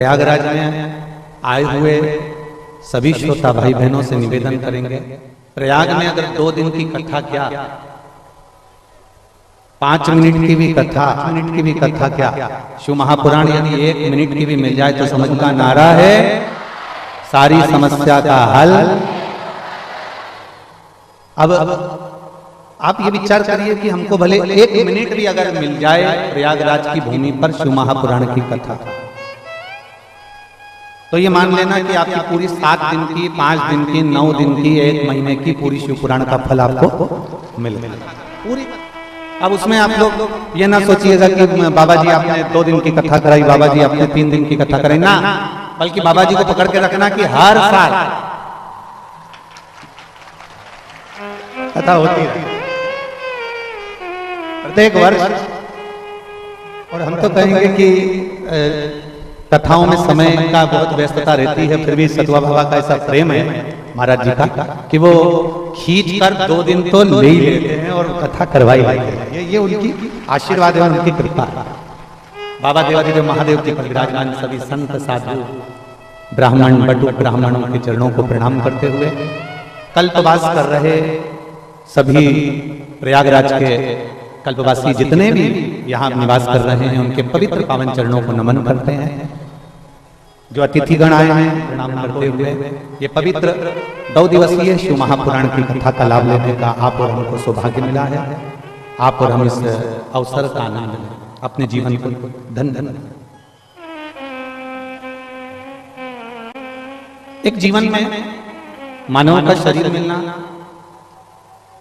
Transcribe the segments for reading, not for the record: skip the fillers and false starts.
प्रयागराज में आए हुए सभी श्रोता भाई बहनों से निवेदन करेंगे, प्रयाग में अगर 2 दिन की कथा क्या, 5 मिनट की भी कथा, 8 मिनट की भी कथा क्या, शिव महापुराण यदि 1 मिनट की भी मिल जाए तो समझ का नारा है सारी समस्या का हल। अब आप ये विचार करिए कि हमको भले 1 मिनट भी अगर मिल जाए प्रयागराज की भूमि पर शिव महापुराण की कथा, तो ये मान लेना कि आपकी पूरी 7 दिन की, 5 दिन की, 9 दिन की, 1 महीने की पूरी शिव पुराण का फल आपको मिल पूरी। अब उसमें आप लोग ये ना सोचिएगा कि बाबा जी आपने 2 दिन की कथा कराई, बाबा जी आपने 3 दिन की कथा कराई, ना, बल्कि बाबा जी को पकड़ के रखना कि हर साल कथा होती है, प्रत्येक वर्ष। और हम तो कहेंगे कि कथाओं में समय का बहुत व्यस्तता रहती है, फिर भी सतवा बाबा का ऐसा प्रेम है महाराज जी का कि वो खींच कर 2 दिन तो ले ही लेते हैं और कथा करवाई लेते हैं। ये उनकी आशीर्वाद है, उनकी कृपा। बाबा देवादिदेव महादेव जी पर विराजमान सभी संत साधु ब्राह्मण बटुक ब्राह्मणों के चरणों को प्रणाम करते हुए कल्पवास कर रहे सभी प्रयागराज के कल्पवासी जितने भी यहाँ निवास कर रहे हैं उनके पवित्र पावन चरणों को नमन करते हैं। जो अतिथिगण आए हैं प्रणाम करते हुए ये पवित्र 2 दिवसीय शिव महापुराण की कथा का लाभ लेने का आप और हमको सौभाग्य मिला है। आप और हम इस अवसर का आनंद लें, अपने जीवन को धन धन। एक जीवन में मानव का शरीर मिलना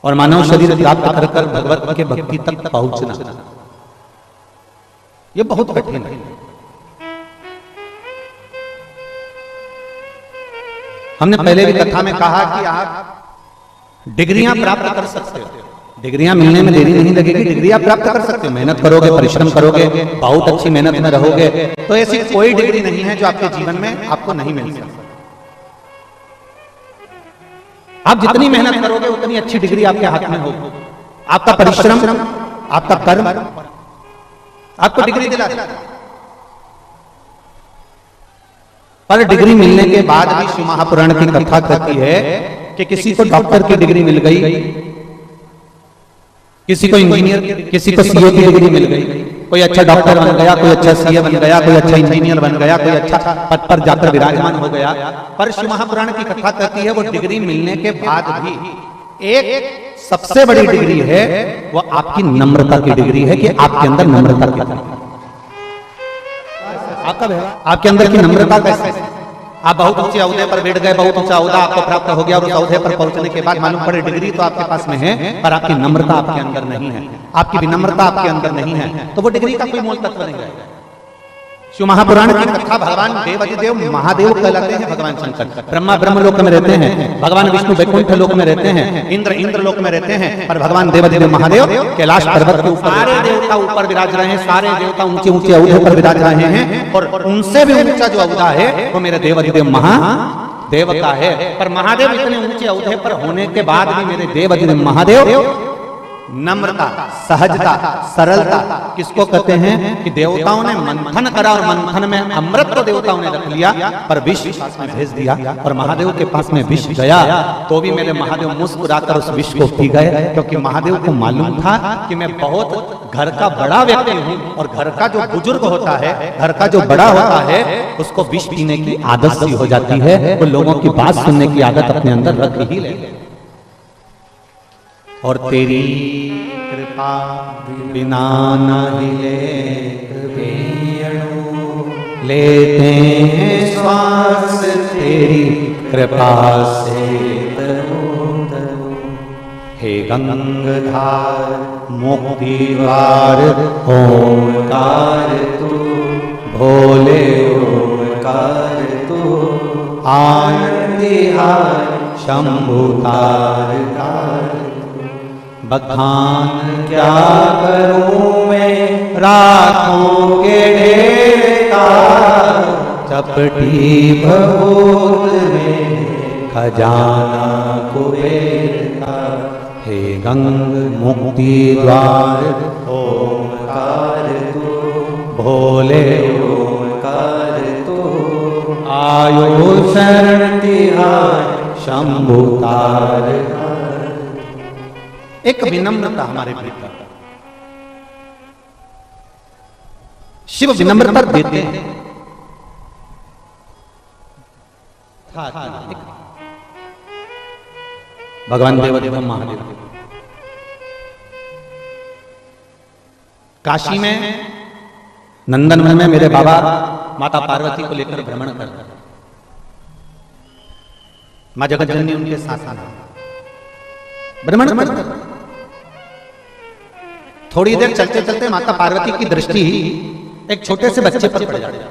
और मानव शरीर प्राप्त कर कर भगवत के भक्ति तक पहुंचना, यह बहुत कठिन है। हमने पहले भी कथा में कहा कि आप डिग्रियां प्राप्त कर सकते हो, डिग्रियां मिलने में देरी नहीं लगेगी, डिग्री आप प्राप्त कर सकते हो। मेहनत करोगे, परिश्रम करोगे, बहुत अच्छी मेहनत में रहोगे तो ऐसी कोई डिग्री नहीं है जो आपके जीवन में आपको नहीं मिल सकती। आप जितनी मेहनत करोगे उतनी अच्छी डिग्री आपके हाथ में होगी। आपका परिश्रम, आपका कर्म आपको डिग्री दिलाता है। पर डिग्री मिलने के बाद भी शिव महापुराण की कथा कहती है कि किसी को डॉक्टर की डिग्री मिल गई, किसी को इंजीनियर, किसी को सीए की डिग्री मिल गई, कोई अच्छा डॉक्टर बन गया, कोई अच्छा सीए बन गया, कोई अच्छा इंजीनियर बन गया, कोई अच्छा पद पर जाकर विराजमान हो गया। पर शिव महापुराण की कथा कहती है वो डिग्री मिलने के बाद भी एक सबसे बड़ी डिग्री है, वो आपकी नम्रता की डिग्री है कि आपके अंदर नम्रता कितनी है, आपके अंदर की नम्रता कैसे। आप बहुत ऊंचे औहदे पर बैठ गए, बहुत ऊंचा औहदा आपको प्राप्त हो गया और उस औहदे पर पहुंचने के बाद मालूम पड़े डिग्री तो आपके पास में है पर आपकी नम्रता आपके अंदर नहीं है, आपकी विनम्रता आपके अंदर नहीं है, तो वो डिग्री का कोई मोल तत्व नहीं है। शिव महापुराण की कथा भगवान देवादिदेव महादेव कहलाते हैं। भगवान शंकर ब्रह्मा ब्रह्म लोक में रहते हैं, भगवान विष्णु वैकुंठ लोक में रहते हैं, इंद्र इंद्र लोक में रहते हैं, पर भगवान देवादिदेव महादेव कैलाश पर्वत के ऊपर सारे देवता ऊपर विराज रहे हैं, सारे देवता ऊंचे ऊंचे औहदे पर विराज रहे हैं और उनसे भी ऊंचा जो औहदा है वो मेरे देवादिदेव महादेव का है। पर महादेव इतने ऊंचे औहदे पर होने के बाद भी मेरे देवादिदेव महादेव नम्रता, सहजता, सरलता किसको कहते हैं कि देवताओं ने मंथन करा और मंथन में अमृत तो देवताओं ने रख लिया पर विष पास में भेज दिया और महादेव के पास में विष गया तो भी मेरे महादेव मुस्कुराकर उस विष को पी गए, क्योंकि महादेव को मालूम था कि मैं बहुत घर का बड़ा व्यक्ति हूँ और घर का जो बुजुर्ग होता है, घर का जो बड़ा होता है उसको विष पीने की आदत सी हो जाती है, वो लोगों की बात सुनने की आदत अपने अंदर रख ही ले। और तेरी कृपा बिना नहीं लेते हैं श्वास, तेरी कृपा से हे गंगाधार मुक्ति द्वार ओंकार तू, भोले ओंकार तू, आनंदिहार शंभुतार बखान क्या करूं मैं रातों के ढेर का, चपटी भभूत में खजाना कुबेर का, हे गंग मुक्ति द्वार ओंकार तू, भोले ओंकार तू, आयो शरण तिहार शंभु तार। एक विनम्रता हमारे भीतर, शिव विनम्रता देते हैं। भगवान देवदेव महादेव काशी में नंदनवन में मेरे बाबा माता पार्वती को लेकर भ्रमण कर रहे, मां जगत जननी उनके साथ भ्रमण कर। थोड़ी देर चलते चलते माता पार्वती की दृष्टि एक छोटे से बच्चे पर पड़ जाती है,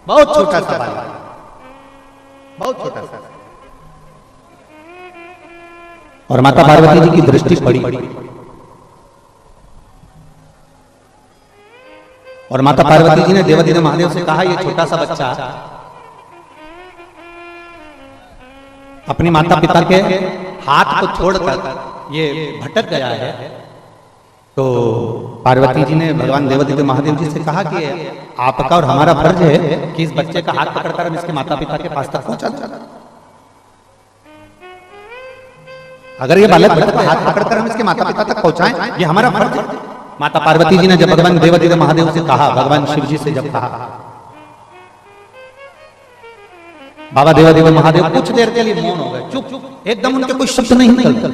बहुत छोटा सा बालक, बहुत छोटा सा, और माता पार्वती जी की दृष्टि पड़ी और माता पार्वती जी ने देवादिदेव महादेव से कहा, ये छोटा सा बच्चा अपनी माता पिता के हाथ को छोड़कर ये भटक गया है। तो पार्वती जी ने भगवान देवादिदेव महादेव जी से कहा कि आपका और हमारा फर्ज है कि इस बच्चे का हाथ पकड़कर हम इसके माता पिता के पास तक पहुंचा दें। अगर ये बालक का हाथ पकड़कर हम इसके माता पिता तक पहुंचाएं, ये हमारा फर्ज है। माता पार्वती जी ने जब भगवान देवादिदेव महादेव से कहा, भगवान शिव जी से जब कहा, बाबा देवादिदेव महादेव कुछ देर के लिए मौन हो गए, चुप, एकदम उनके कोई शब्द नहीं निकलते।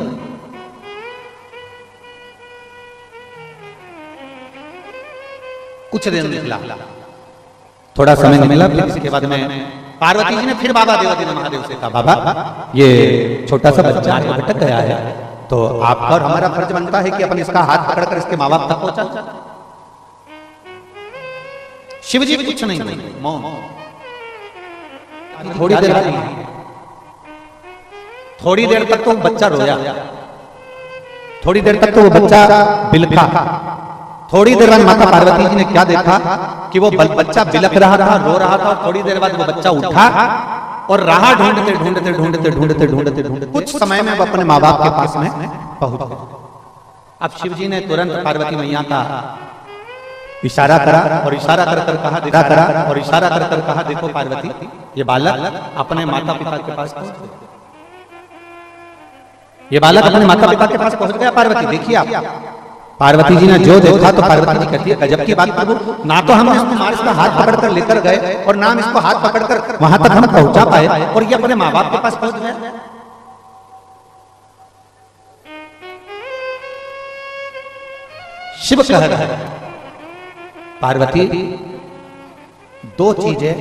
कुछ देर निकला, थोड़ा समय मिला, फिर इसके बाद में पार्वती जी ने फिर बाबा देवादिदेव महादेव से कहा, बाबा ये छोटा सा बच्चा भटक गया है, तो आपका और हमारा फर्ज बनता है कि अपन इसका हाथ पकड़कर इसके माँ बाप तक पहुंचा। शिव जी कुछ नहीं, मौन। थोड़ी देर तक तो बच्चा रोया, थोड़ी देर तक तो वो बच्चा बिलखा। थोड़ी देर बाद माता पार्वती जी ने क्या देखा कि वो बच्चा बिलख रहा था, रो रहा था, और थोड़ी देर बाद वो बच्चा उठा और राह ढूंढते ढूंढते ढूंढते ढूंढते ढूंढते ढूंढते कुछ समय में वो अपने माँ बाप के पास में पहुंच गए। अब शिव जी ने तुरंत पार्वती मैया का इशारा करा और इशारा कर कर कहा, देखा करा और इशारा कर कर कहा, देखो पार्वती, ये बालक अपने माता पिता के पास पहुंच गया। ये बालक अपने माता पिता के पास पहुंच गया। पार्वती देखिए आप, पार्वती जी ने जो देखा तो पार्वती जी कहती है, गजब की बात प्रभु, ना तो हम इसका हाथ पकड़कर लेकर गए और ना हम इसको हाथ पकड़कर वहां तक हम पहुंचा पाए, और ये अपने माँ बाप के पास पहुंच गए। शिव कह रहा है, पार्वती दो चीजें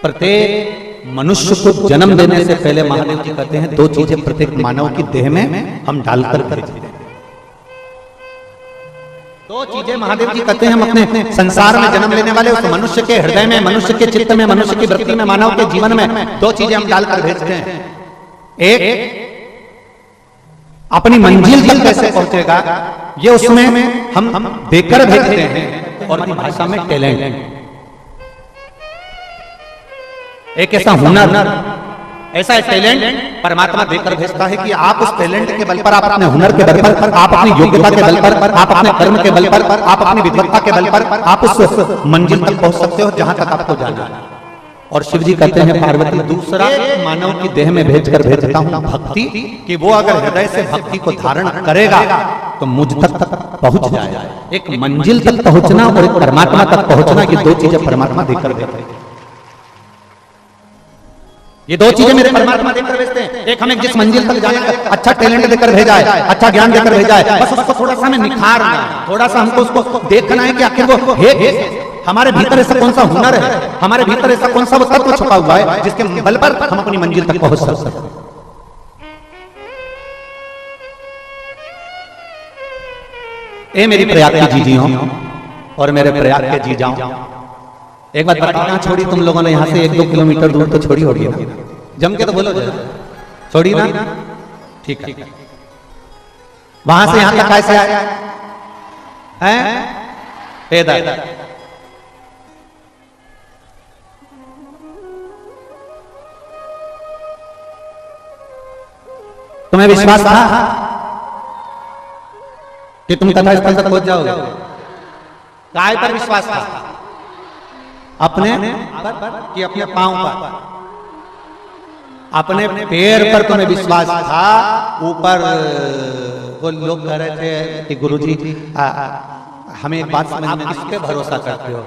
प्रत्येक मनुष्य को जन्म देने से पहले महादेव जी कहते हैं, दो चीजें प्रत्येक मानव की देह में हम डालकर भेजते हैं। दो चीजें महादेव जी कहते हैं हम अपने संसार में जन्म लेने वाले उस मनुष्य के हृदय में, मनुष्य के चित्त में, मनुष्य की वृत्ति में, मानव के जीवन में दो चीजें हम डालकर भेजते हैं। एक अपनी मंजिल तक कैसे पहुंचेगा, ये उसमें हम देकर भेजते हैं, और अपनी भाषा में टैलेंट, एक ऐसा हुनर, ऐसा टैलेंट परमात्मा देकर भेजता है कि आप उस टैलेंट के बल पर, आप अपने हुनर के बल पर, आप अपनी योग्यता के बल पर, आप अपने कर्म के बल पर, आप अपनी विद्वत्ता के बल पर, आप उस मंजिल तक पहुंच सकते हो जहां तक आपको जाना है। और शिव जी कहते हैं, पार्वती दूसरा मानव की देह में भेजकर भेजता हूं भक्ति, कि वो अगर हृदय से भक्ति को धारण करेगा तो मुझ तक पहुंच जाएगा। एक मंजिल तक पहुंचना और एक परमात्मा तक पहुंचना, ये दो चीजें परमात्मा देकर भेजते हैं। ये दो चीजें मेरे परमात्मा देकर भेजते हैं। एक हमें जिस मंजिल तक जाने का अच्छा टैलेंट देकर भेजा है, अच्छा ज्ञान देकर भेजा है, बस उसको थोड़ा सा हमें निखारना है, थोड़ा सा हमको उसको देखना है कि आखिर वो हमारे भीतर ऐसा कौन सा हुनर है, हमारे भीतर ऐसा कौन सा वो तत्व छुपा हुआ है जिसके बल पर हम अपनी मंजिल तक पहुंच सकते हैं। ए मेरी प्रयाग की जीजियों और मेरे प्रयाग के जी जाओ, एक बात बताना, छोड़ी तुम लोगों ने यहाँ से 1-2 किलोमीटर दूर तो छोड़ी होगी ना, जम के तो बोलो जरा, छोड़ी ना, ठीक है। वहां से यहां तक कैसे आया है? पैदल। तुम्हें विश्वास था कि तुम कथा स्थल तक पहुंच जाओगे? काय पर विश्वास था? अपने कि अपने पांव पर? अपने पैर पर तुम्हें विश्वास था। ऊपर वो लोग कह रहे थे कि गुरुजी हमें एक बात समझ में, किस पे भरोसा करते हो?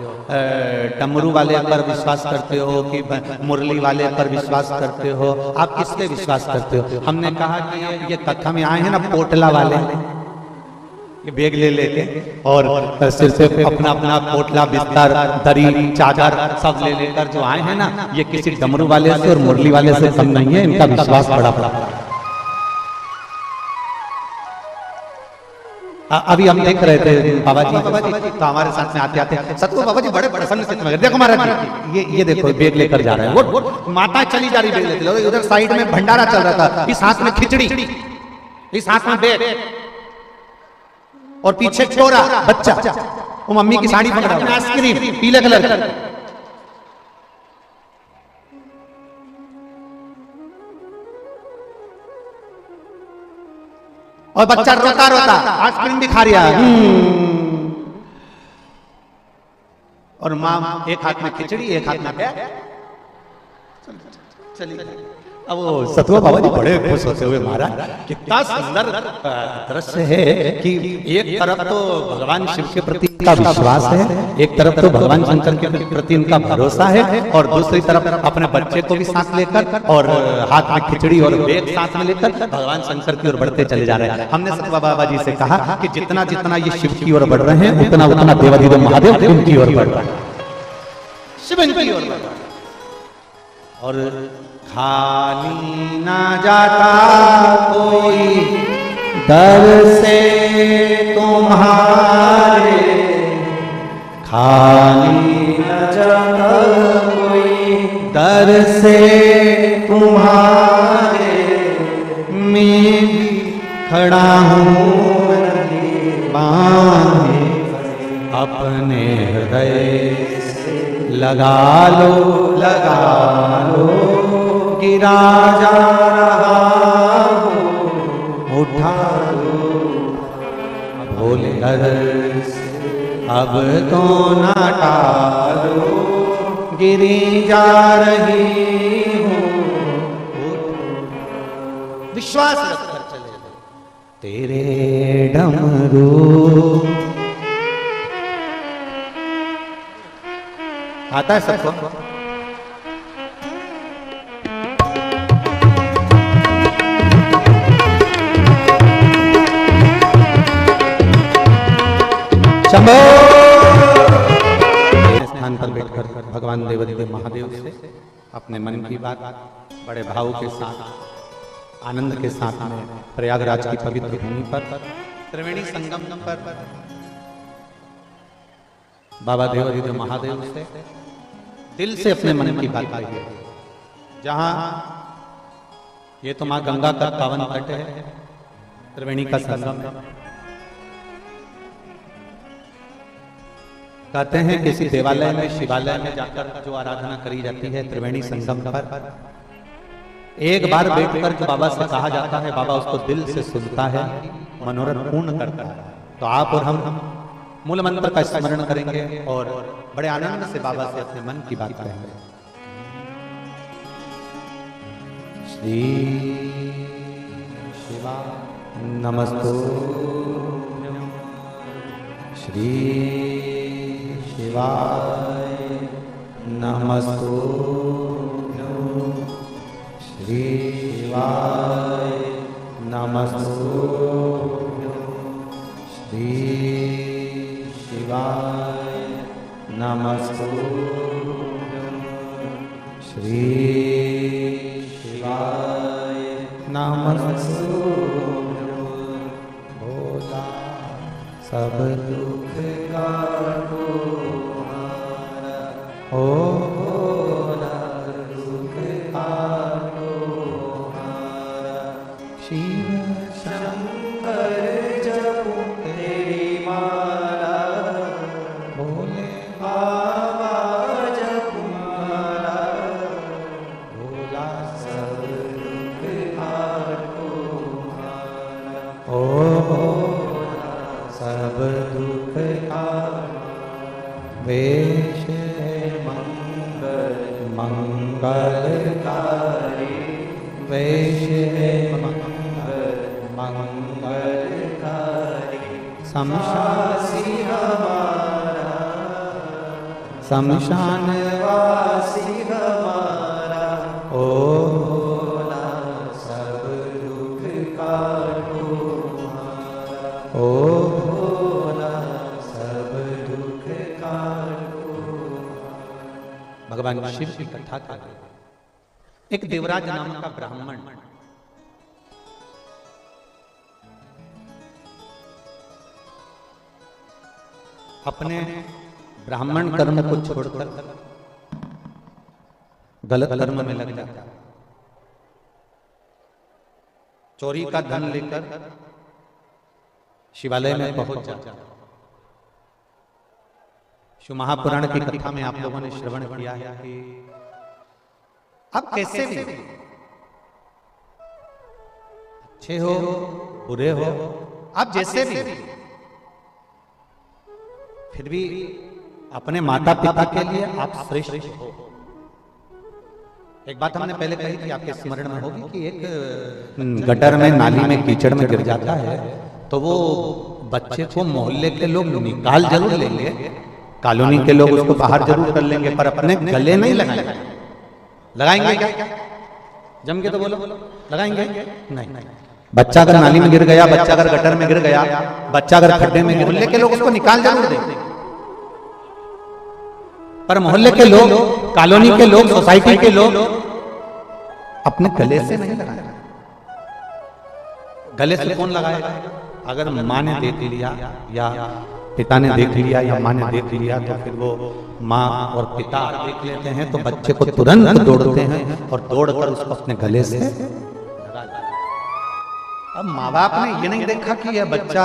डमरू वाले पर विश्वास करते हो कि मुरली वाले पर विश्वास करते हो? आप किस पे विश्वास करते हो? हमने कहा कि ये कथा में आए हैं ना पोटला वाले, ये बैग ले लेके और सिर पे अपना अपना पोटला, बिस्तर, दरी, चादर सब ले लेकर जो आए हैं ना, ये किसी डमरू वाले से और मुरली वाले से कम नहीं है। इनका विश्वास बड़ा बड़ा। अभी हम देख रहे थे बाबा जी तो हमारे साथ में आते आते सतगुरु बाबा जी बड़े प्रसन्न से, देखो महाराज ये देखो बैग लेकर जा रहे हैं। वो माता चली जा रही बैग लेते, उधर साइड में भंडारा चल रहा था, इस हाथ में खिचड़ी, इस हाथ में बैग और पीछे छोरा बच्चा, वो मम्मी की साड़ी पकड़ा, आइसक्रीम पीले कलर की। और बच्चा रोता रोता आइसक्रीम भी खा रहा है। और माँ एक हाथ में खिचड़ी, एक हाथ में बैग। चलिए अब वो सतगुरु बाबा जी बड़े खुश होते हुए, महाराज कितना सुंदर दृश्य है कि एक तरफ तो भगवान शिव के प्रति का विश्वास है, एक तरफ तो भगवान शंकर के प्रति इनका भरोसा है, और दूसरी तरफ अपने बच्चे को भी साथ लेकर और हाथ में खिचड़ी और बैग साथ में लेकर भगवान शंकर की ओर बढ़ते चले जा रहे हैं। हमने सतगुरु बाबा जी से कहा कि जितना जितना ये शिव की ओर बढ़ रहे हैं, उतना उतना देवाधिदेव महादेव उनकी ओर बढ़ रहे हैं, शिव की ओर बढ़ रहे हैं। और खाली ना जाता कोई दर से तुम्हारे, खाली ना जाता कोई दर से तुम्हारे, मैं भी खड़ा हूँ बांधे अपने हृदय से, लगा लो गिरा जा रहा हूँ, उठा लो भोले घर से, अब तो ना टालो, गिरी जा रही हूँ। विश्वास रखकर चले तेरे डमरू। आता है सबको? स्थान पर बैठकर भगवान देवाधिदेव महादेव से अपने मन की बात बड़े भाव के साथ, आनंद के साथ में प्रयागराज की पवित्र भूमि पर त्रिवेणी संगम पर बाबा देवाधिदेव महादेव से दिल से अपने मन की बात कहिए। जहां ये तो मां गंगा का पावन तट है, त्रिवेणी का संगम है। कहते हैं किसी देवालय में, शिवालय में जाकर जो आराधना करी जाती है त्रिवेणी संगम पर, एक बार बैठकर जो बाबा से कहा जाता है, बाबा उसको दिल से सुनता है, मनोरथ पूर्ण करता है। तो आप और हम मूल मंत्र का स्मरण करेंगे और बड़े आनंद से बाबा से अपने मन की बात करेंगे। श्री शिवा नमस्तो, श्री शिवाय नमस्तो, श्री शिवाय नमस्तो, श्री शिवाय नमस्तो, श्री शिवाय नमस्तो। भोला सब दुख काटो ओ भोला दुख काटो हारा, शिव शंकर जपो तेरी माला, भोले बाबा जपो माला, भोला सब दुख काटो हारा, ओ भोला सब दुख का वेश है मन मंगलकारी वैश्य मंगलकारी शमशासी हमारा शमशान वासी हमारा ओ भोला सब दुख काटो ओ भोला सब दुख काटो। भगवान शिव की कथा का एक देवराज नाम का ब्राह्मण अपने ब्राह्मण कर्म को छोड़कर गलत कर्म में लग जाता, चोरी का धन लेकर शिवालय में पहुंच जाता। शिव महापुराण की कथा में आप लोगों ने श्रवण किया है कि अब कैसे भी अच्छे हो बुरे हो, आप जैसे भी फिर भी अपने माता पिता के लिए आप श्रेष्ठ हो। एक बात हमने पहले कही थी, आपके स्मरण में होगी कि एक गटर में नाली में कीचड़ में गिर जाता है तो वो बच्चे को मोहल्ले के लोग निकाल जरूर लेंगे, कॉलोनी के लोग उसको बाहर जरूर कर लेंगे, पर अपने गले नहीं लगाएंगे। लगाएंगे क्या? जम के तो बोलो, लगाएंगे नहीं। बच्चा अगर नाली में गिर गया, बच्चा अगर गटर में गिर गया, बच्चा अगर खड्डे में गिर, मोहल्ले के लोग उसको निकाल जरूर देंगे, पर मोहल्ले के लोग, कॉलोनी के लोग, सोसाइटी के लोग अपने गले से नहीं लगाएंगे। गले से कौन लगाएगा? अगर माँ ने देख लिया या पिता ने देख लिया या माँ ने देख लिया तो फिर वो माँ और पिता देख लेते हैं तो बच्चे को तुरंत दौड़ते हैं और दौड़कर उसको अपने गले से लगा देते हैं। अब माँ बाप ने ये नहीं देखा कि यह बच्चा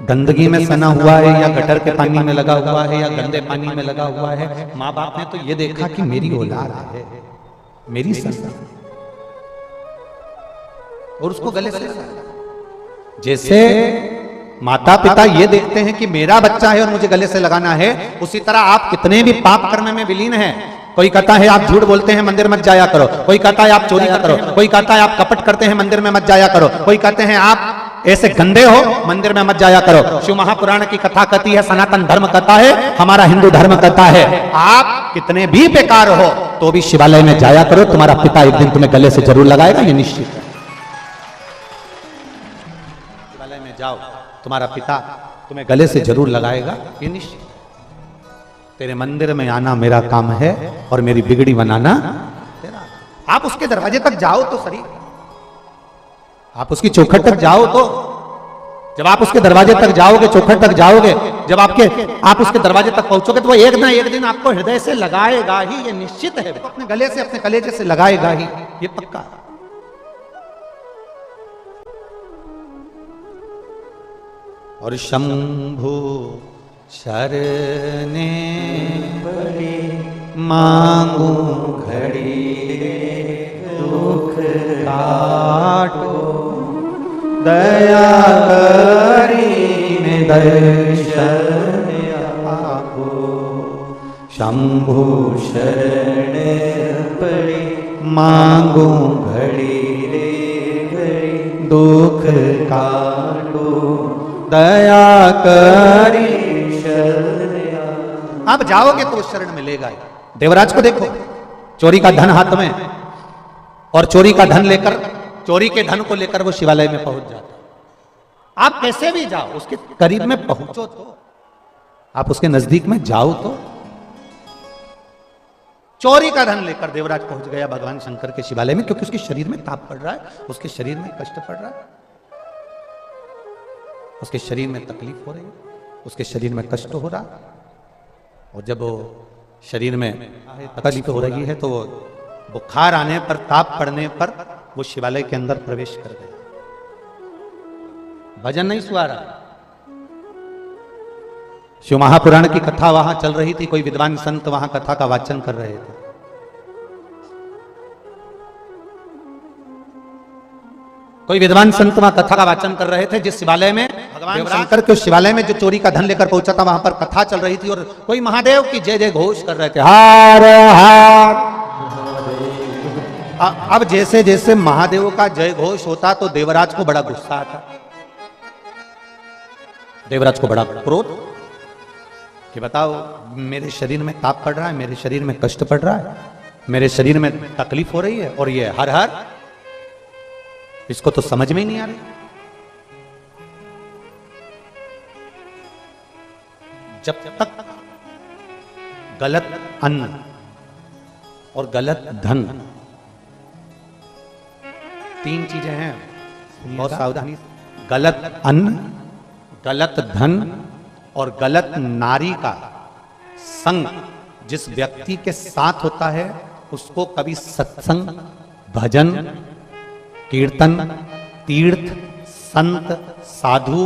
गंदगी में सना हुआ है या गटर के पानी में लगा हुआ है या गंदे पानी में लगा हुआ है। माँ बाप ने तो ये देखा कि मेरी औलाद है, मेरी संतान, और उसको गले से लगा। जैसे माता पिता ये देखते हैं कि मेरा बच्चा है और मुझे गले से लगाना है, उसी तरह आप कितने भी पाप कर्म में विलीन हैं। कोई कहता है आप झूठ बोलते हैं मंदिर मत जाया करो, कोई कहता है आप चोरी करो, कोई कहता है आप कपट करते हैं मंदिर में मत जाया करो, कोई कहते हैं आप ऐसे गंदे हो मंदिर में मत जाया करो। शिव महापुराण की कथा कहती है, सनातन धर्म कहता है, हमारा हिंदू धर्म कहता है, आप कितने भी बेकार हो तो भी शिवालय में जाया करो, तुम्हारा पिता एक दिन तुम्हें गले से जरूर लगाएगा, ये निश्चित है। शिवालय में जाओ, तुम्हारा पिता तुम्हें गले से जरूर लगाएगा, ये निश्चित। तेरे मंदिर में आना मेरा काम है और मेरी बिगड़ी बनाना तेरा। आप उसके दरवाजे तक जाओ तो सही, आप उसकी चौखट तक जाओ तो, जब आप उसके दरवाजे तक जाओगे, चौखट तक जाओगे, जब आप उसके दरवाजे तक पहुंचोगे तो वो एक ना एक दिन आपको हृदय से लगाएगा ही, ये निश्चित है। अपने गले से, अपने कलेजे से लगाएगा ही, ये पक्का। और शंभु शरणे पड़े मांगू घड़ी दुख काटो, दया करीने दर्शन आपको। शंभु शरण पड़े मांगू घड़ी रे घड़ी दुख काटो, दया करी शरण। आप जाओगे तो शरण मिलेगा। देवराज को देखो, चोरी का धन हाथ में, और चोरी का धन लेकर, चोरी के धन को लेकर वो शिवालय में पहुंच जाता। आप कैसे भी जाओ, उसके करीब में पहुंचो तो, आप उसके नजदीक में जाओ तो। चोरी का धन लेकर देवराज पहुंच गया भगवान शंकर के शिवालय में, क्योंकि उसके शरीर में ताप पड़ रहा है, उसके शरीर में कष्ट पड़ रहा है, उसके शरीर में तकलीफ हो रही है, उसके शरीर में कष्ट हो रहा। और जब वो शरीर में तकलीफ हो रही है तो बुखार आने पर, ताप पड़ने पर वो शिवालय के अंदर प्रवेश कर गया। भजन नहीं सुहा रहा, शिव महापुराण की कथा वहां चल रही थी, कोई विद्वान संत वहां कथा का वाचन कर रहे थे। कोई विद्वान संत वहां कथा का वाचन कर रहे थे, जिस शिवालय में भगवान शंकर के उस शिवालय में जो चोरी का धन लेकर पहुंचा था, वहां पर कथा चल रही थी और कोई महादेव की जय जय घोष कर रहे थे, हार हार। अब जैसे जैसे महादेव का जय घोष होता तो देवराज को बड़ा गुस्सा आता, देवराज को बड़ा क्रोध कि बताओ मेरे शरीर में ताप पड़ रहा है, मेरे शरीर में कष्ट पड़ रहा है, मेरे शरीर में तकलीफ हो रही है और ये हर हर, इसको तो समझ में ही नहीं आ रही। जब तक गलत अन्न और गलत धन, तीन चीजें हैं, बहुत सावधानी, गलत अन्न, गलत धन और गलत नारी का संग जिस व्यक्ति के साथ होता है उसको कभी सत्संग, भजन, कीर्तन, तीर्थ, संत, साधु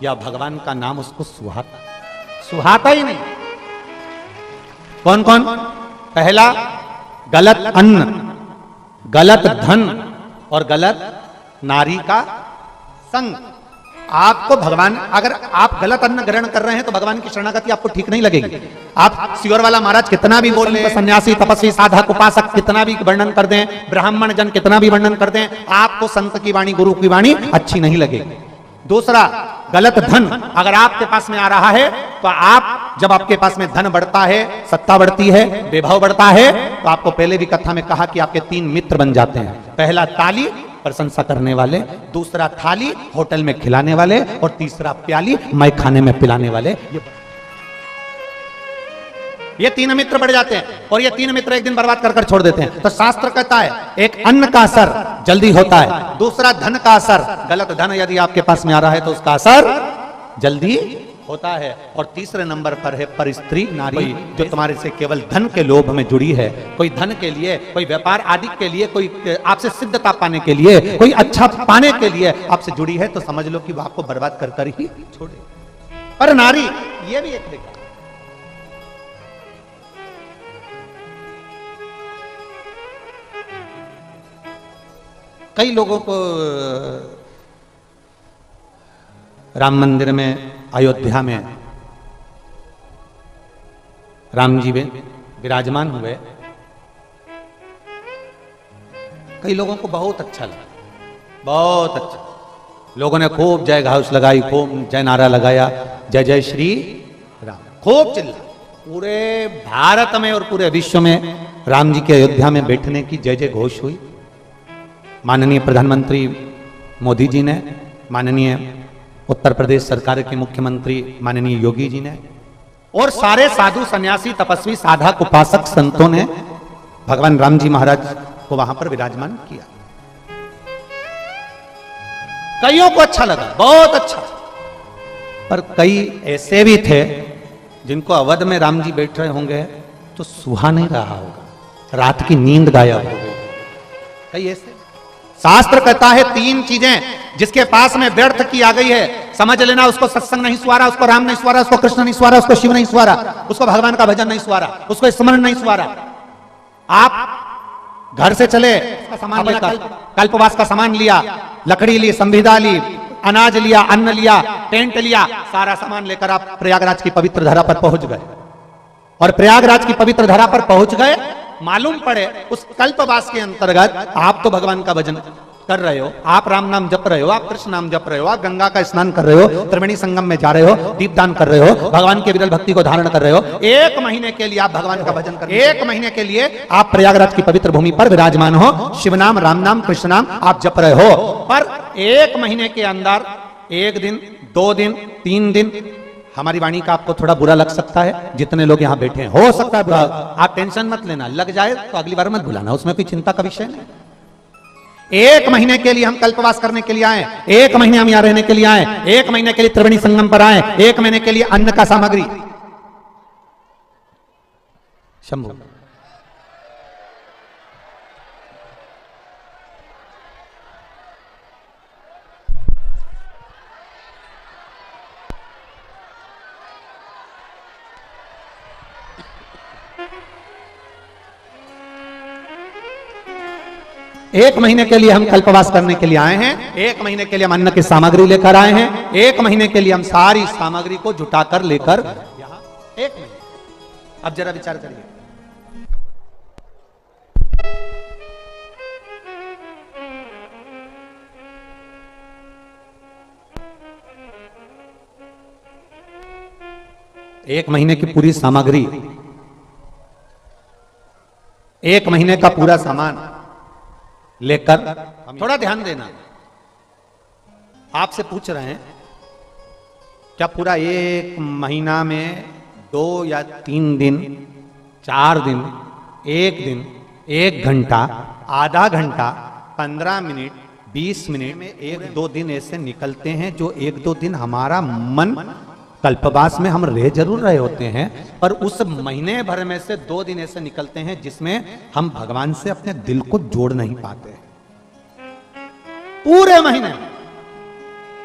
या भगवान का नाम उसको सुहाता ही नहीं। कौन कौन? पहला गलत अन्न, गलत धन और गलत नारी का संग। आपको भगवान, अगर आप गलत अन्न ग्रहण कर रहे हैं तो भगवान की शरणागति आपको ठीक नहीं लगेगी। आप सियोर वाला महाराज कितना भी बोल ले, सन्यासी, तपस्वी, साधक, उपासक कितना भी वर्णन कर दें, ब्राह्मण जन कितना भी वर्णन कर दें, आपको संत की वाणी, गुरु की वाणी अच्छी नहीं लगेगी। दूसरा गलत धन, अगर आपके पास में आ रहा है तो आप, जब आपके पास में धन बढ़ता है, सत्ता बढ़ती है, वैभव बढ़ता है, तो आपको पहले भी कथा में कहा कि आपके तीन मित्र बन जाते हैं। पहला ताली, प्रशंसा करने वाले, दूसरा थाली, होटल में खिलाने वाले, और तीसरा प्याली, मैं खाने में पिलाने वाले। ये तीन मित्र बढ़ जाते हैं और ये तीन मित्र एक दिन बर्बाद कर छोड़ देते हैं। तो शास्त्र कहता है एक अन्न का असर जल्दी होता है, दूसरा धन का असर, गलत धन यदि आपके पास में आ रहा है तो उसका असर जल्दी होता है, और तीसरे नंबर पर है पर स्त्री नारी, जो तुम्हारे से केवल धन के लोभ में जुड़ी है, कोई धन के लिए, कोई व्यापार आदि के लिए, कोई आपसे सिद्धता पाने के लिए, कोई अच्छा पाने के लिए आपसे जुड़ी है, तो समझ लो कि वो आपको बर्बाद कर ही छोड़े। पर नारी, ये भी एक देखा, कई लोगों को राम मंदिर में, अयोध्या में राम जी विराजमान हुए, कई लोगों को बहुत अच्छा लगा, बहुत अच्छा। लोगों ने खूब जय घोष लगाई, खूब जय नारा लगाया, जय जय श्री राम, खूब चिल्ला। पूरे भारत में और पूरे विश्व में राम जी के अयोध्या में बैठने की जय जय घोष हुई। माननीय प्रधानमंत्री मोदी जी ने, माननीय उत्तर प्रदेश सरकार के मुख्यमंत्री माननीय योगी जी ने, और सारे साधु, सन्यासी, तपस्वी, साधक, उपासक, संतों ने भगवान राम जी महाराज को वहां पर विराजमान किया। कईयों को अच्छा लगा, बहुत अच्छा। पर कई ऐसे भी थे जिनको अवध में राम जी बैठ रहे होंगे तो सुहा नहीं रहा होगा, रात की नींद गायब हो गई। कई ऐसे, शास्त्र कहता है तीन चीजें जिसके पास में व्यर्थ की आ गई है, समझ लेना उसको सत्संग नहीं सुहारा, उसको राम नहीं सुहारा, उसको कृष्ण नहीं सुहारा, उसको शिव नहीं सुहारा, उसको भगवान का भजन नहीं सुहारा, उसको स्मरण नहीं सुहारा। आप घर से चले, सामान लेकर, कल्पवास का सामान लिया, लकड़ी ली, संविदा ली, अनाज लिया, अन्न लिया, टेंट लिया, सारा सामान लेकर आप प्रयागराज की पवित्र धरा पर पहुंच गए। और प्रयागराज की पवित्र धरा पर पहुंच गए, मालूम पड़े उस कल्पवास के अंतर्गत आप तो भगवान का भजन कर रहे हो, आप राम नाम जप रहे हो, आप कृष्ण नाम जप रहे हो, आप गंगा का स्नान कर रहे हो, त्रिवेणी संगम में जा रहे हो, दीपदान कर रहे हो, भगवान की विरल भक्ति को धारण कर रहे हो। एक महीने के लिए आप भगवान का भजन कर, एक महीने के लिए आप प्रयागराज की पवित्र भूमि पर विराजमान हो, शिव नाम, राम नाम, कृष्ण नाम आप जप रहे हो। पर एक महीने के अंदर, एक दिन, 2 दिन, 3 दिन, हमारी वाणी का आपको थोड़ा बुरा लग सकता है, जितने लोग यहाँ बैठे हैं, हो सकता है बुरा, आप टेंशन मत लेना, लग जाए तो अगली बार मत भुलाना, उसमें कोई चिंता का विषय नहीं। एक महीने के लिए हम कल्पवास करने के लिए आए, एक महीने हम यहाँ रहने के लिए आए, एक महीने के लिए त्रिवेणी संगम पर आए, एक महीने के लिए अन्न का सामग्री। शंभु 1 महीने के लिए हम कल्पवास करने के लिए आए हैं। 1 महीने के लिए हम अन्न की सामग्री लेकर आए हैं। 1 महीने के लिए हम सारी सामग्री को जुटाकर लेकर यहां 1 महीने। अब जरा विचार करिए, एक महीने की पूरी सामग्री, 1 महीने का पूरा सामान लेकर, थोड़ा ध्यान देना, आपसे पूछ रहे हैं क्या पूरा 1 महीना में 2 या 3 दिन, 4 दिन, 1 दिन, 1 घंटा, आधा घंटा, 15 मिनट, 20 मिनट में 1-2 दिन ऐसे निकलते हैं जो 1-2 दिन हमारा मन कल्पवास में हम रह जरूर रहे होते हैं, पर उस महीने भर में से 2 दिन ऐसे निकलते हैं जिसमें हम भगवान से अपने दिल को जोड़ नहीं पाते। पूरे महीने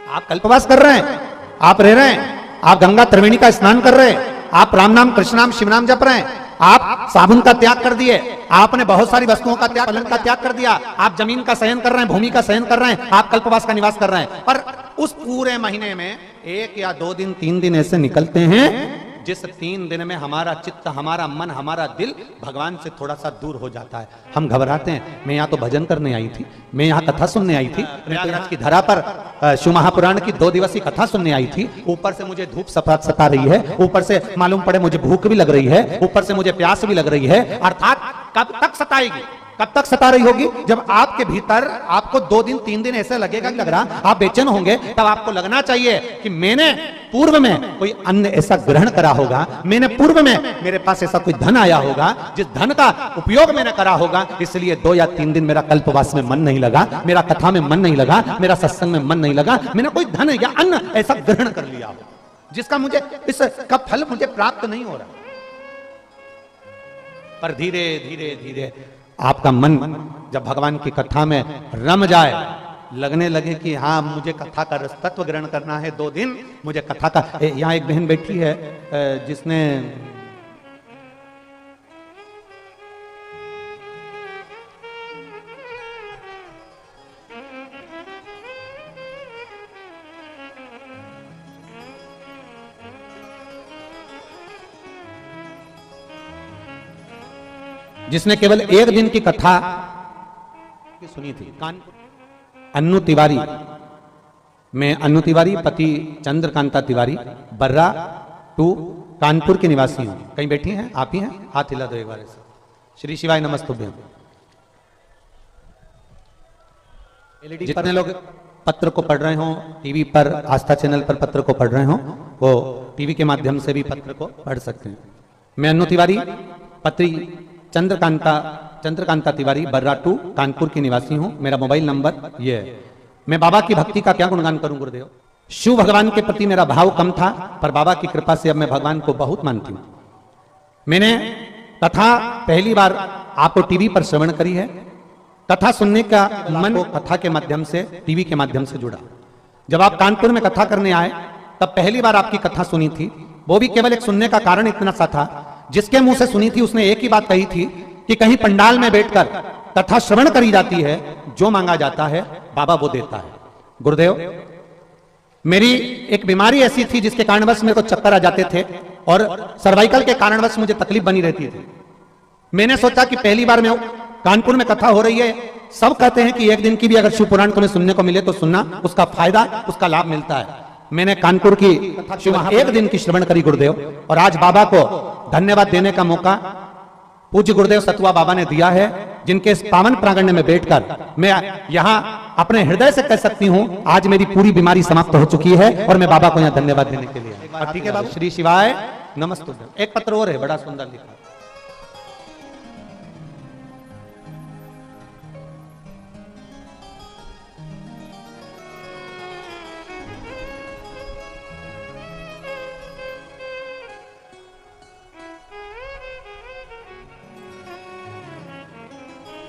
आप कल्पवास कर रहे हैं, आप रह रहे हैं, आप गंगा त्रिवेणी का स्नान कर रहे हैं, आप राम नाम, कृष्ण नाम, शिव नाम जप रहे हैं, आप साबुन का त्याग कर दिए, आपने बहुत सारी वस्तुओं का त्याग, पलंग का त्याग कर दिया, आप जमीन का शयन कर रहे हैं, भूमि का शयन कर रहे हैं, आप कल्पवास का निवास कर रहे हैं, पर उस पूरे महीने में 1 या 2 दिन, 3 दिन ऐसे निकलते हैं जिस 3 दिन में हमारा चित्त, हमारा मन, हमारा दिल भगवान से थोड़ा सा दूर हो जाता है। हम घबराते हैं, मैं यहाँ तो भजन करने आई थी, मैं यहाँ कथा सुनने आई थी, प्रयागराज की धरा पर शिव महापुराण की 2 दिवसीय कथा सुनने आई थी, ऊपर से मुझे धूप सता रही है, ऊपर से मालूम पड़े मुझे भूख भी लग रही है, ऊपर से मुझे प्यास भी लग रही है, अर्थात कब तक सताएगी, कब तक सता रही होगी? जब आपके भीतर आपको 2 दिन 3 दिन ऐसे लगेगा, लग रहा आप बेचैन होंगे, तब आपको लगना चाहिए कि मैंने पूर्व में कोई अन्न ऐसा ग्रहण करा होगा, मैंने पूर्व में मेरे पास ऐसा कोई धन आया होगा जिस धन का उपयोग मैंने करा होगा, इसलिए 2 या 3 दिन मेरा कल्पवास में मन नहीं लगा, मेरा कथा में मन नहीं लगा, मेरा सत्संग में मन नहीं लगा, मैंने कोई धन या अन्न ऐसा ग्रहण कर लिया हो जिसका मुझे इसका फल मुझे प्राप्त नहीं हो रहा। पर धीरे धीरे धीरे आपका मन जब भगवान की कथा में रम जाए, लगने लगे कि हाँ मुझे कथा का रस तत्व ग्रहण करना है, 2 दिन मुझे कथा का। यहाँ एक बहन बैठी है जिसने केवल 1 दिन की कथा सुनी थी। अन्नू तिवारी, मैं अन्नू तिवारी, पति चंद्रकांता तिवारी, बर्रा 2 कानपुर के निवासी हूं। कहीं बैठी हैं? आप ही हैं? हाथ हिला दो एक बार ऐसे। श्री शिवाय नमस्तुभ्यं। जितने लोग पत्र को पढ़ रहे हो, टीवी पर, आस्था चैनल पर पत्र को पढ़ रहे हो, वो टीवी के माध्यम से भी पत्र को पढ़ सकते हैं। मैं अन्नू तिवारी, पति चंद्रकांता तिवारी, बर्रा 2 कानपुर की निवासी हूं। मेरा मोबाइल नंबर ये है। मैं बाबा की भक्ति का क्या गुणगान करूं गुरुदेव। शिव भगवान के प्रति मेरा भाव कम था, पर बाबा की कृपा से अब मैं भगवान को बहुत मानती हूं। मैंने कथा पहली बार आपको टीवी पर श्रवण करी है। कथा सुनने का मन कथा के माध्यम से, टीवी के माध्यम से जुड़ा। जब आप कानपुर में कथा करने आए तब पहली बार आपकी कथा सुनी थी। वो भी केवल एक सुनने का कारण इतना सा था, जिसके मुंह से सुनी थी उसने एक ही बात कही थी कि कहीं पंडाल में बैठकर कथा श्रवण करी जाती है, जो मांगा जाता है बाबा वो देता है। गुरुदेव, मेरी एक बीमारी ऐसी थी जिसके कारणवश मेरे को चक्कर आ जाते थे और सर्वाइकल के कारणवश मुझे तकलीफ बनी रहती थी। मैंने सोचा कि पहली बार मैं कानपुर में कथा हो रही है, सब कहते हैं कि 1 दिन की भी अगर शिव पुराण तुम्हें सुनने को मिले तो सुनना, उसका फायदा, उसका लाभ मिलता है। मैंने कानपुर की 1 दिन की श्रवण करी गुरुदेव, और आज बाबा को धन्यवाद देने का मौका पूज्य गुरुदेव सतुआ बाबा ने दिया है, जिनके इस पावन प्रांगण में बैठकर मैं यहाँ अपने हृदय से कह सकती हूँ आज मेरी पूरी बीमारी समाप्त हो चुकी है और मैं बाबा को यहाँ धन्यवाद देने के लिए। और ठीक है बाबू, श्री शिवाय नमस्तुभ्यं। एक पत्र और है, बड़ा सुंदर लिखा।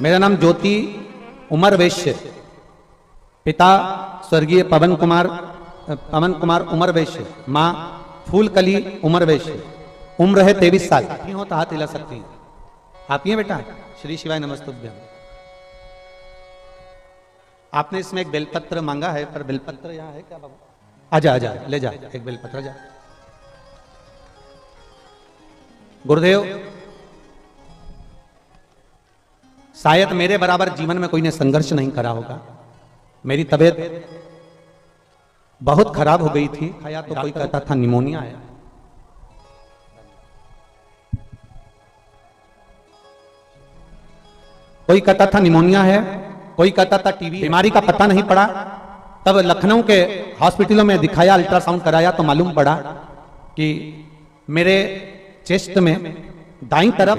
मेरा नाम ज्योति उमर वैश्य, पिता स्वर्गीय पवन कुमार उमर वैश्य, माँ फूलकली उमर वैश्य, उम्र है 23 साल। हो तो हाथ हिला सकती हैं। आप ही हैं बेटा? श्री शिवाय नमस्तुभ्यं। आपने इसमें एक बेलपत्र मांगा है, पर बेलपत्र यहाँ है क्या बाबू? आजा आजा, ले जा एक बेलपत्र, जा। गुरुदेव, शायद मेरे बराबर जीवन में कोई ने संघर्ष नहीं करा होगा। मेरी तबीयत बहुत खराब हो गई थी, खाया तो कोई कहता था निमोनिया है, कोई कहता था निमोनिया है, कोई कहता था टीबी। बीमारी का पता नहीं पड़ा। तब लखनऊ के हॉस्पिटलों में दिखाया, अल्ट्रासाउंड कराया तो मालूम पड़ा कि मेरे चेस्ट में दाईं तरफ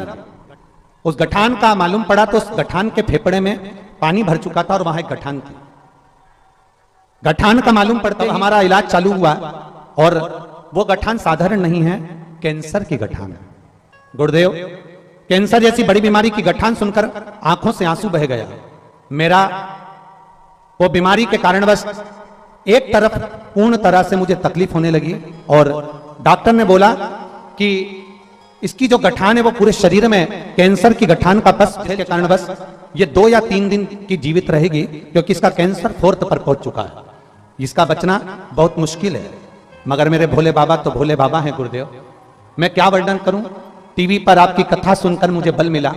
उस गठान का मालूम पड़ा, तो उस गठान के फेफड़े में पानी भर चुका था और वहां एक गठान थी। गठान का मालूम पड़ता हमारा इलाज चालू हुआ, और वो गठान साधारण नहीं है, कैंसर की गठान है। गुरुदेव, कैंसर जैसी बड़ी बीमारी की गठान सुनकर आंखों से आंसू बह गया। मेरा वो बीमारी के कारणवश एक तरफ पूर्ण तरह से मुझे तकलीफ होने लगी, और डॉक्टर ने बोला कि इसकी जो गठान है वो पूरे शरीर में कैंसर की गठान का पस के कारणवश ये 2 या 3 दिन की जीवित रहेगी, क्योंकि इसका कैंसर 4th पर पहुंच चुका है। इसका बचना बहुत मुश्किल है। मगर मेरे भोले बाबा तो भोले बाबा हैं गुरुदेव। मैं क्या वर्णन करूं? टीवी पर आपकी कथा सुनकर मुझे बल मिला।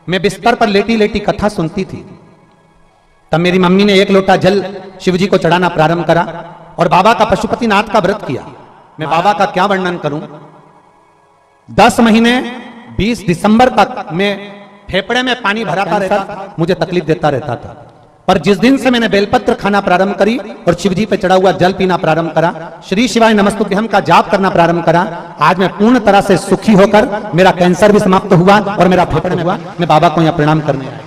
मैं बिस्तर पर लेटी लेटी कथा सुनती थी, तब मेरी मम्मी ने 1 लोटा जल शिवजी को चढ़ाना प्रारंभ करा और बाबा का पशुपतिनाथ का व्रत किया। मैं बाबा का क्या वर्णन करूं? 10 महीने 20 दिसंबर तक मैं फेफड़े में पानी भराता रहता, मुझे तकलीफ देता रहता था। पर जिस दिन से मैंने बेलपत्र खाना प्रारंभ करी और शिवजी पे चढ़ा हुआ जल पीना प्रारंभ करा, श्री शिवाय नमस्तुभ्यम का जाप करना प्रारंभ करा, आज मैं पूर्ण तरह से सुखी होकर मेरा कैंसर भी समाप्त हुआ और मेरा फेफड़े में हुआ। मैं बाबा को यहाँ प्रणाम करने आया।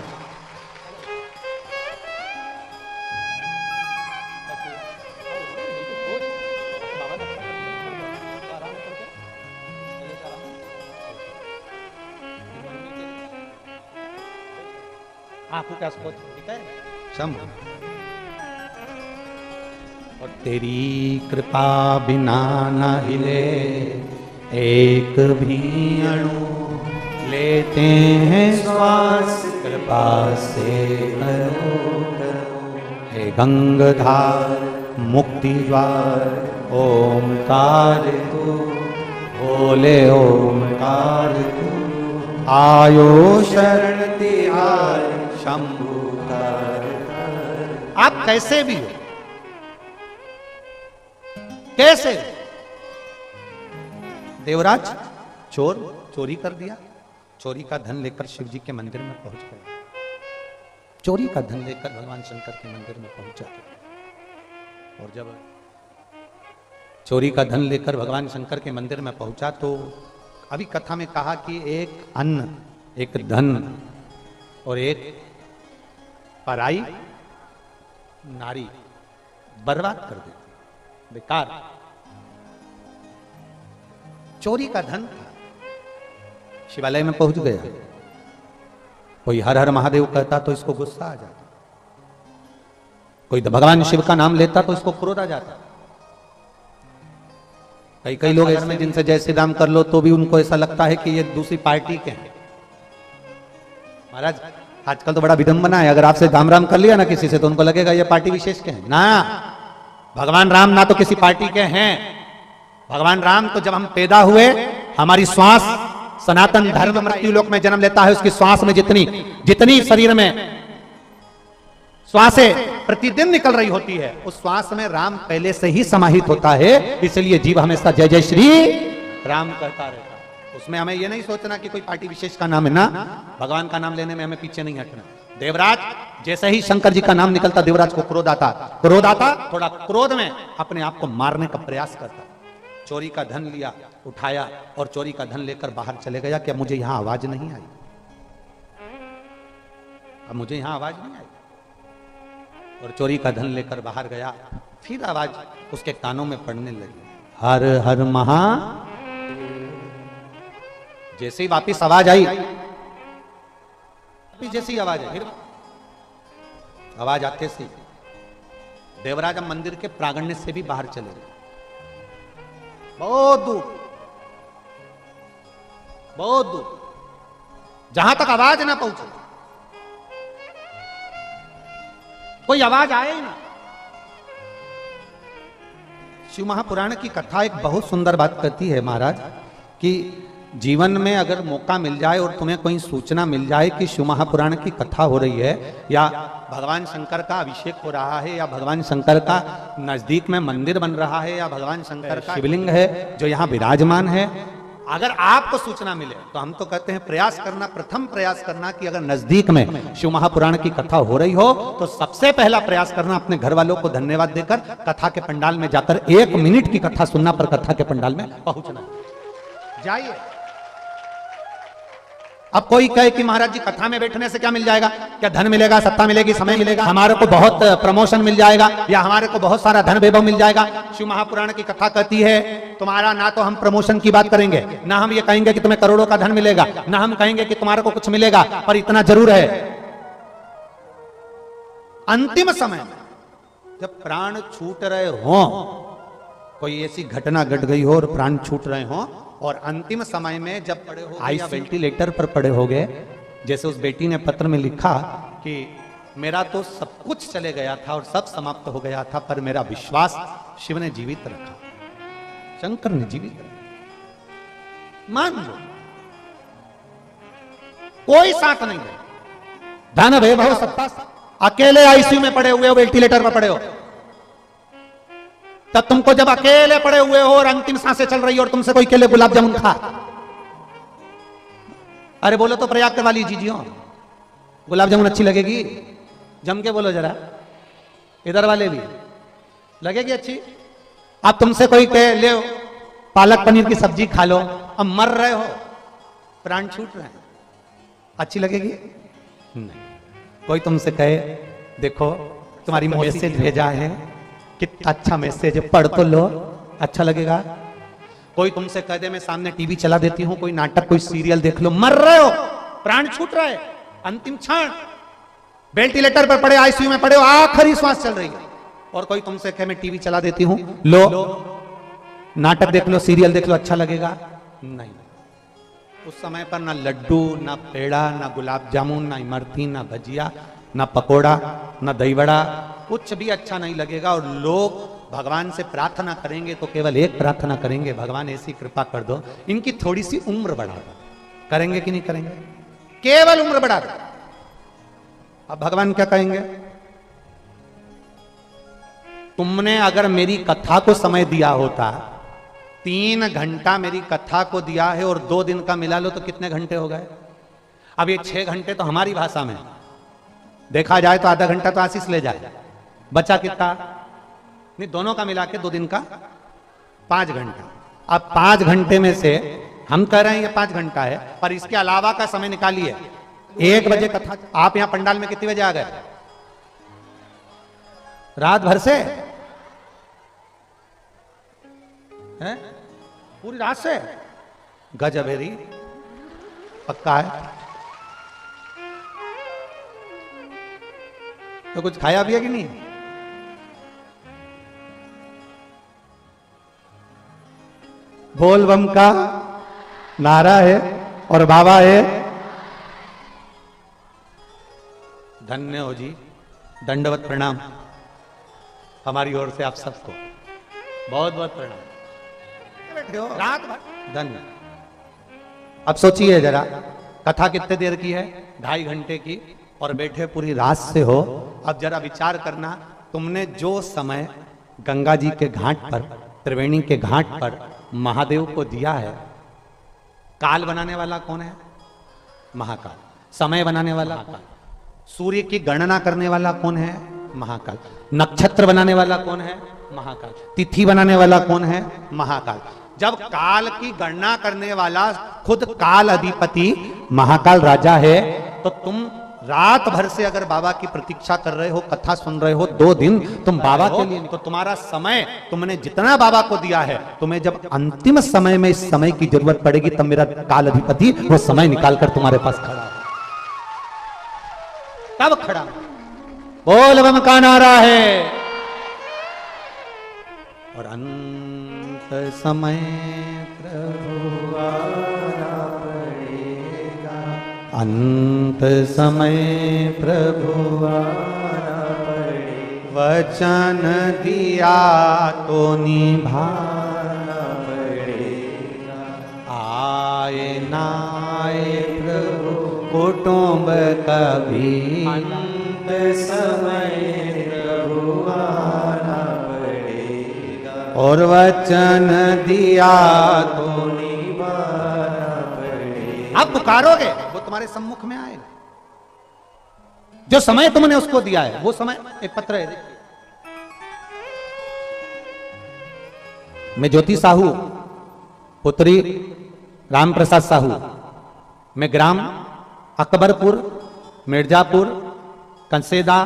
और तेरी कृपा बिना न हिले एक भी अणु, लेते हैं श्वास कृपा से करो करो। हे गंगाधार मुक्ति द्वार ओमकार तू, बोले ओमकार तू, आयो शरण तिहार शंभु। आप कैसे भी हो, कैसे? देवराज चोरी कर दिया, चोरी का धन लेकर शिव जी के मंदिर में पहुंच गया, चोरी का धन लेकर भगवान शंकर के मंदिर में पहुंचा। और जब चोरी का धन लेकर भगवान शंकर के मंदिर में पहुंचा, तो अभी कथा में कहा कि एक अन्न, एक धन और एक पराई नारी बर्बाद कर देती, बेकार। चोरी का धन था, शिवालय में पहुंच गया। कोई हर हर महादेव कहता तो इसको गुस्सा आ जाता, कोई भगवान शिव का नाम लेता तो इसको क्रोध आ जाता। कई लोग ऐसे जिनसे जय श्री राम कर लो तो भी उनको ऐसा लगता है कि ये दूसरी पार्टी के हैं। महाराज, आजकल तो बड़ा विडंबना है, अगर आपसे राम राम कर लिया ना किसी से तो उनको लगेगा ये पार्टी विशेष के हैं। ना, भगवान राम ना तो किसी पार्टी के हैं। भगवान राम तो जब हम पैदा हुए, हमारी श्वास सनातन धर्म मृत्यु लोक में जन्म लेता है, उसकी श्वास में जितनी शरीर में श्वासें प्रतिदिन निकल रही होती है, उस श्वास में राम पहले से ही समाहित होता है। इसलिए जीव हमेशा जय जय श्री राम कहता रहता है। उसमें हमें यह नहीं सोचना कि कोई पार्टी विशेष का नाम है ना, भगवान का नाम लेने में हमें पीछे नहीं हटना। देवराज, जैसे ही शंकर जी का नाम निकलता, देवराज को क्रोध आता, थोड़ा क्रोध में अपने आप को मारने का प्रयास करता। चोरी का धन लिया, उठाया और चोरी का धन लेकर बाहर चले गया कि अब मुझे यहां आवाज नहीं आई, अब मुझे यहां आवाज नहीं आई। और चोरी का धन लेकर बाहर गया, फिर आवाज उसके कानों में पड़ने लगी, हर हर महा। जैसे ही वापिस आवाज आई, जैसी आवाज है, फिर आवाज आते से देवराज अब मंदिर के प्रांगण से भी बाहर चले गए, बहुत दूर, जहां तक आवाज ना पहुंचे। कोई आवाज आए ही ना। शिव महापुराण की कथा एक बहुत सुंदर बात कहती है महाराज कि जीवन में अगर मौका मिल जाए और तुम्हें कोई सूचना मिल जाए कि शिव महापुराण की कथा हो रही है या भगवान शंकर का अभिषेक हो रहा है या भगवान शंकर का नजदीक में मंदिर बन रहा है या भगवान शंकर का शिवलिंग है जो यहाँ विराजमान है, अगर आपको सूचना मिले तो हम तो कहते हैं प्रयास करना, प्रथम प्रयास करना कि अगर नजदीक में शिव महापुराण की कथा हो रही हो तो सबसे पहला प्रयास करना अपने घर वालों को धन्यवाद देकर कथा के पंडाल में जाकर 1 मिनट की कथा सुनना पर कथा के पंडाल में पहुंचना। जाइए। अब कोई कहे कि महाराज जी कथा में बैठने से क्या मिल जाएगा, क्या धन मिलेगा, सत्ता मिलेगी, समय मिलेगा, हमारे को बहुत प्रमोशन मिल जाएगा या हमारे को बहुत सारा धन वैभव मिल जाएगा। शिव महापुराण की कथा कहती है तुम्हारा ना तो हम प्रमोशन की बात करेंगे, ना हम ये कहेंगे कि तुम्हें करोड़ों का धन मिलेगा, ना हम कहेंगे कि तुम्हारे को कुछ मिलेगा, पर इतना जरूर है अंतिम समय में जब प्राण छूट रहे हो, कोई ऐसी घटना घट गई हो और प्राण छूट रहे हो और अंतिम समय में जब पड़े हो आईसीयू वेंटिलेटर पर पड़े हो गए, जैसे उस बेटी ने पत्र में लिखा कि मेरा तो सब कुछ चले गया था और सब समाप्त हो गया था पर मेरा विश्वास शिव ने जीवित रखा, शंकर ने जीवित रखा। मान लो कोई साथ नहीं है, धन वैभव सत्ता, अकेले आईसीयू में पड़े हुए हो, वेंटिलेटर पर पड़े हो, तब तुमको जब अकेले पड़े हुए हो और अंतिम सांसें चल रही हो और तुमसे कोई केले गुलाब जामुन खा, अरे बोलो तो प्रयाग वाली जीजियो गुलाब जामुन अच्छी लगेगी, जम के बोलो जरा, इधर वाले भी लगेगी अच्छी। अब तुमसे कोई कहे ले पालक पनीर की सब्जी खा लो, अब मर रहे हो, प्राण छूट रहे हैं, अच्छी लगेगी? नहीं। कोई तुमसे कहे देखो तुम्हारी मैसेज भेजा है, कितना अच्छा मैसेज है, पढ़ तो लो, अच्छा लगेगा? कोई तुमसे कह दे मैं सामने टीवी चला देती हूं, कोई नाटक कोई सीरियल देख लो, मर रहे हो, प्राण छूट रहा है, अंतिम क्षण, वेंटिलेटर पर पड़े, आईसीयू में पड़े हो, आखिरी श्वास चल रही है, और कोई तुमसे कहे मैं टीवी चला देती हूं, लो नाटक देख लो, सीरियल देख लो, अच्छा लगेगा? नहीं। उस समय पर ना लड्डू, ना पेड़ा, ना गुलाब जामुन, ना इमरती, ना भजिया, ना पकोड़ा, ना दही बड़ा, कुछ भी अच्छा नहीं लगेगा। और लोग भगवान से प्रार्थना करेंगे तो केवल एक प्रार्थना करेंगे, भगवान ऐसी कृपा कर दो इनकी थोड़ी सी उम्र बढ़ा दो। करेंगे कि नहीं करेंगे? केवल उम्र बढ़ा दो। अब भगवान क्या कहेंगे? तुमने अगर मेरी कथा को समय दिया होता, 3 घंटा मेरी कथा को दिया है और 2 दिन का मिला लो तो कितने घंटे हो गए? अब ये 6 घंटे तो हमारी भाषा में देखा जाए तो आधा घंटा तो आशीष ले जाए, बचा कितना? नहीं, दोनों का मिला के 2 दिन का 5 घंटा। अब 5 घंटे में से हम कह रहे हैं ये 5 घंटा है, पर इसके अलावा का समय निकालिए। 1 बजे कथा, आप यहां पंडाल में कितने बजे आ गए? रात भर से है? पूरी रात से? गजब है री, पक्का है? तो कुछ खाया पिया कि नहीं? बोल बम का नारा है और बाबा है। धन्य हो जी, दंडवत प्रणाम हमारी ओर से आप सबको, बहुत बहुत प्रणाम। बैठे हो रात भर, धन्य। अब सोचिए जरा, कथा कितने देर की है? 2.5 घंटे की, और बैठे पूरी रात से हो। अब जरा विचार करना, तुमने जो समय गंगा जी के घाट पर, त्रिवेणी के घाट पर महादेव को दिया है, काल बनाने वाला कौन है? महाकाल। समय बनाने वाला महाकाल। सूर्य की गणना करने वाला कौन है? महाकाल। नक्षत्र बनाने वाला कौन है? महाकाल। तिथि बनाने वाला कौन है? महाकाल। जब काल की गणना करने वाला खुद काल अधिपति महाकाल राजा है, तो तुम रात भर से अगर बाबा की प्रतीक्षा कर रहे हो, कथा सुन रहे हो, 2 दिन तुम बाबा के लिए, तो तुम्हारा समय तुमने जितना बाबा को दिया है, तुम्हें जब अंतिम समय में इस समय की जरूरत पड़ेगी, तब मेरा काल अधिपति वो समय निकालकर तुम्हारे पास खड़ा है। तब खड़ा बोल बम का नारा है। और अंत समय प्रभु आना पड़ेगा, अंत समय प्रभु आना पड़ेगा। वचन दिया तो निभाना पड़ेगा, आए नाए प्रभु कुटुंब कभी, अंत समय प्रभु आना पड़ेगा, और वचन दिया तो निभाना पड़ेगा। आप पुकारोगे वो तुम्हारे सम्मुख में आएगा। जो समय तुमने उसको दिया है वो समय, एक पत्र है देखिए, मैं ज्योति साहू पुत्री राम प्रसाद साहू, मैं ग्राम अकबरपुर मिर्जापुर कंसेदा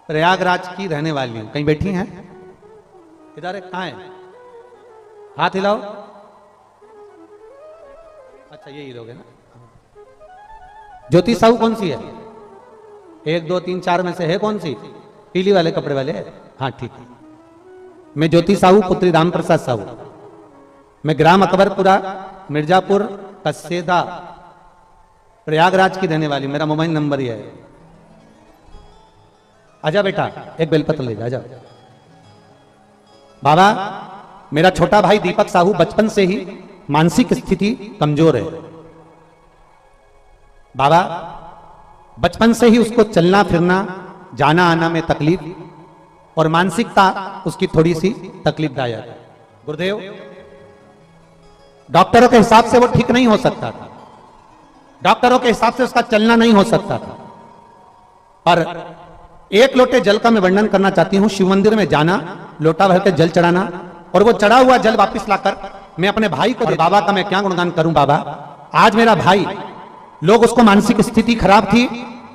प्रयागराज की रहने वाली हूं। कहीं बैठी हैं इधर है, कहां है, हाथ हिलाओ। अच्छा यही लोग है ना। ज्योति साहू कौन सी है? 1 2 3 4 में से है कौन सी? पीली वाले कपड़े वाले है? हाँ ठीक है। मैं ज्योति साहू पुत्री राम प्रसाद साहू, मैं ग्राम अकबरपुरा मिर्जापुर कसेदा प्रयागराज की रहने वाली, मेरा मोबाइल नंबर ही है। आजा बेटा, एक बेलपत्र ले जा। बाबा, मेरा छोटा भाई दीपक साहू बचपन से ही मानसिक स्थिति कमजोर है। बाबा, बचपन से ही उसको चलना फिरना जाना आना में तकलीफ और मानसिकता उसकी थोड़ी सी तकलीफदायक है। गुरुदेव, डॉक्टरों के हिसाब से वो ठीक नहीं हो सकता था, डॉक्टरों के हिसाब से उसका चलना नहीं हो सकता था, पर 1 लोटे जल का मैं वर्णन करना चाहती हूं। शिव मंदिर में जाना, लोटा भर के जल चढ़ाना और वो चढ़ा हुआ जल वापस लाकर मैं अपने भाई को, बाबा का मैं क्या गुणगान करूं। बाबा, आज मेरा भाई, लोग उसको मानसिक स्थिति खराब थी,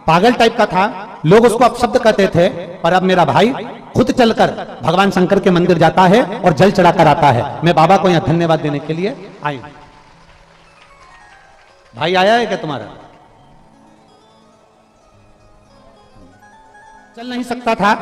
पागल टाइप का था, लोग उसको अपशब्द कहते थे, पर अब मेरा भाई खुद चलकर भगवान शंकर के मंदिर जाता है और जल चढ़ाकर आता है। मैं बाबा को यहां धन्यवाद देने के लिए आई हूं। भाई आया है क्या तुम्हारा? चल नहीं सकता था,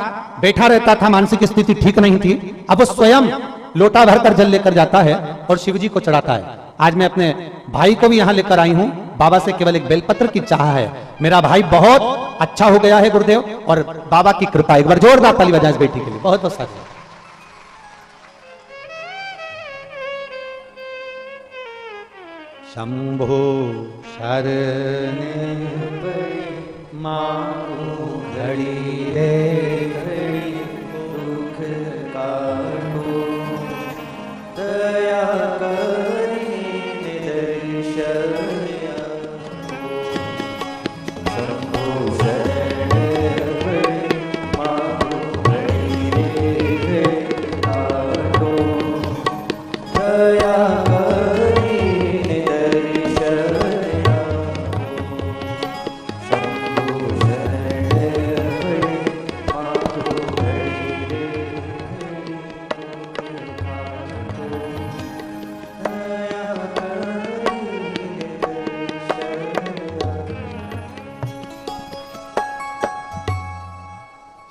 बैठा रहता था, मानसिक स्थिति ठीक नहीं थी, अब वो स्वयं लोटा भरकर जल लेकर जाता है और शिव जी को चढ़ाता है। आज मैं अपने भाई को भी यहां लेकर आई हूं, बाबा से केवल एक बेलपत्र की चाह है। मेरा भाई बहुत अच्छा हो गया है गुरुदेव, और बाबा की कृपा। एक बार जोरदार ताली बजाएं इस बेटी के लिए। बहुत बहुत सारा शंभो शरण मां घड़ी रे घड़ी दुख काटो, दया करी दर्शन शंभो शरण मां घड़ी रे काटो, दया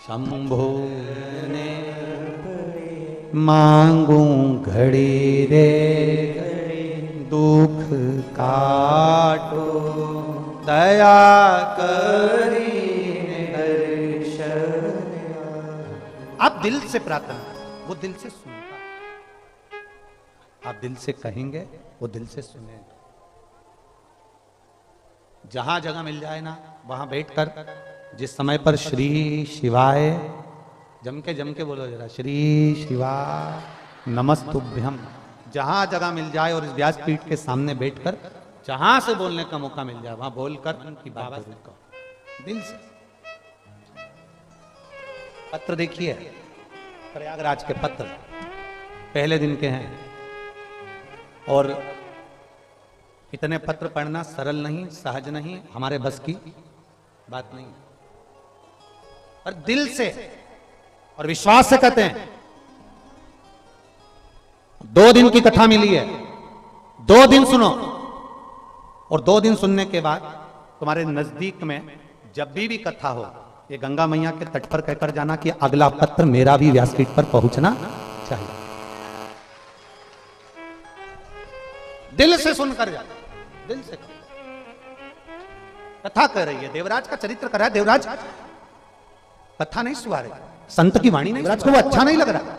शंभो ने मांगू घड़ी रे घड़ी दुख काटो, दया करी दर्शन। आप दिल से प्रार्थना, वो दिल से सुनता। आप दिल से कहेंगे, वो दिल से सुने। जहां जगह मिल जाए ना, वहां बैठकर जिस समय पर श्री शिवाय, जम के बोलो जरा, श्री शिवाय नमस्तुभ्यम, जहां जगह मिल जाए और इस व्यासपीठ के सामने बैठकर जहां से बोलने का मौका मिल जाए वहां बोलकर उनकी बात जरूर कहो दिल से। पत्र देखिए, प्रयागराज के पत्र पहले दिन के हैं, और इतने पत्र पढ़ना सरल नहीं, सहज नहीं, हमारे बस की बात नहीं, और दिल से और विश्वास से कहते हैं। 2 दिन की कथा मिली है, 2 दिन सुनो, और 2 दिन सुनने के बाद तुम्हारे नजदीक में जब भी कथा हो, ये गंगा मैया के तट पर कहकर जाना कि अगला पत्र मेरा भी व्यासपीठ पर पहुंचना चाहिए। दिल से सुनकर जा, दिल से कथा कर रही है, देवराज का चरित्र कर रहा है। देवराज कथा नहीं सुहा रहे, संत की वाणी नहीं, देवराज को वो अच्छा नहीं लग रहा।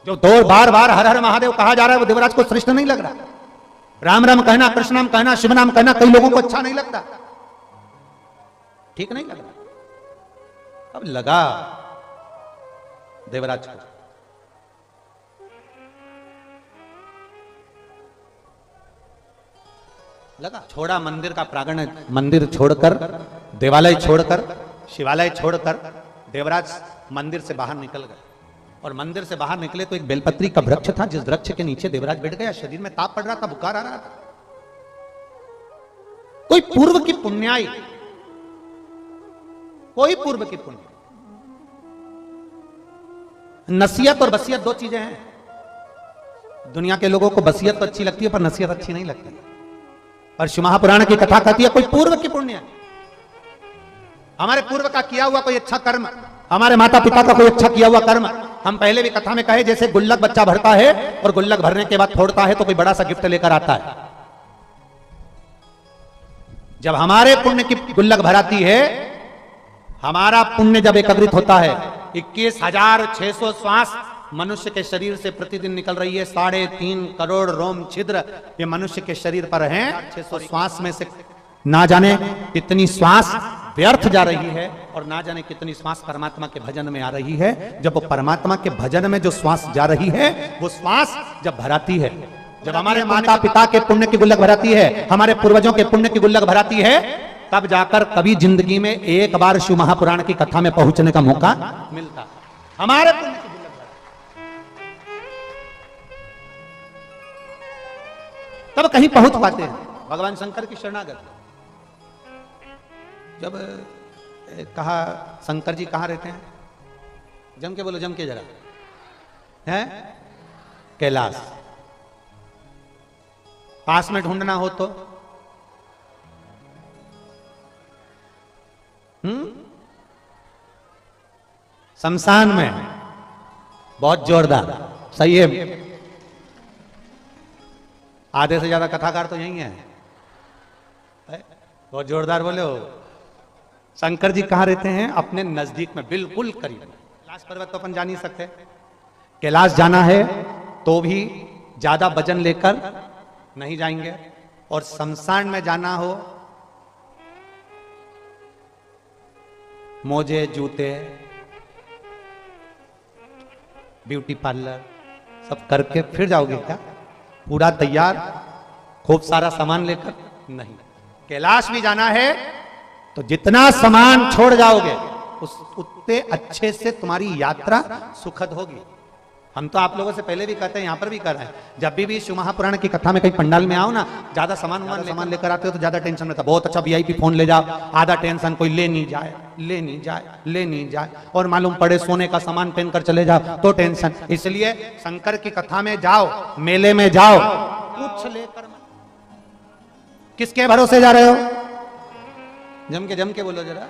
जो दो बार बार हर हर महादेव कहा जा रहा है वो देवराज को श्रेष्ठ नहीं लग रहा। राम राम कहना, कृष्ण नाम कहना, शिव नाम कहना कई लोगों को अच्छा नहीं लगता, ठीक नहीं लग रहा। अब लगा देवराज को, लगा, छोड़ा मंदिर का प्रांगण, मंदिर छोड़कर, देवालय छोड़कर, शिवालय छोड़कर देवराज मंदिर से बाहर निकल गए। और मंदिर से बाहर निकले तो एक बेलपत्री का वृक्ष था, जिस वृक्ष के नीचे देवराज बैठ गया। शरीर में ताप पड़ रहा था, बुखार आ रहा था। कोई पूर्व की पुण्याई, कोई पूर्व की पुण्य, नसीहत और बसीयत दो चीजें हैं। दुनिया के लोगों को बसीयत तो अच्छी लगती है पर नसीहत अच्छी नहीं लगती। और शिव महापुराण की कथा कहती है कोई पूर्व की पुण्य, हमारे पूर्व का किया हुआ कोई अच्छा कर्म, हमारे माता पिता का कोई अच्छा किया हुआ कर्म। हम पहले भी कथा में कहे जैसे गुल्लक बच्चा भरता है और गुल्लक भरने के बाद फोड़ता है तो कोई बड़ा सा गिफ्ट लेकर आता है। जब हमारे पुण्य की गुल्लक भराती है, हमारा पुण्य जब एकत्रित होता है, 21,600 श्वास मनुष्य के शरीर से प्रतिदिन निकल रही है, 3.5 करोड़ रोम छिद्र ये मनुष्य के शरीर पर हैं। 600 श्वास में से ना जाने कितनी श्वास व्यर्थ जा रही है और ना जाने कितनी श्वास परमात्मा के भजन में आ रही है। जब वो परमात्मा के भजन में जो श्वास जा रही है, वो श्वास जब भराती है, जब हमारे माता पिता के पुण्य की गुल्लक भराती है, हमारे पूर्वजों के पुण्य की गुल्लक भराती है, तब जाकर कभी जिंदगी में एक बार शिव महापुराण की कथा में पहुंचने का मौका मिलता। हमारे पुण्य की गुल्लक तब कहीं पहुंच पाते हैं। भगवान शंकर की शरणागत, जब कहा शंकर जी कहां रहते हैं, जम के बोलो, जम के जरा, है कैलाश। पास में ढूंढना हो तो शमशान में, बहुत जोरदार, सही है। आधे से ज्यादा कथाकार तो यही है, बहुत जोरदार बोले हो। शंकर जी कहां रहते हैं? अपने नजदीक में, बिल्कुल करीब। कैलाश पर्वत तो अपन जा नहीं सकते, कैलाश जाना है तो भी ज्यादा वजन लेकर नहीं जाएंगे। और शमशान में जाना हो, मोजे, जूते, ब्यूटी पार्लर सब करके फिर जाओगे क्या? पूरा तैयार, खूब सारा सामान लेकर नहीं। कैलाश भी जाना है तो जितना सामान छोड़ जाओगे उतने अच्छे से तुम्हारी यात्रा सुखद होगी। हम तो आप लोगों से पहले भी कहते हैं, यहां पर भी कर रहे हैं, जब भी शिव महापुराण की कथा में कहीं पंडाल में आओ ना, ज्यादा सामान लेकर आते हो तो ज्यादा टेंशन रहता। बहुत अच्छा वीआईपी फोन ले जाओ, आधा टेंशन कोई ले नहीं जाए, और मालूम पड़े सोने का सामान पहनकर चले जाओ तो टेंशन। इसलिए शंकर की कथा में जाओ, मेले में जाओ, कुछ लेकर। किसके भरोसे जा रहे हो? जम के बोलो जरा।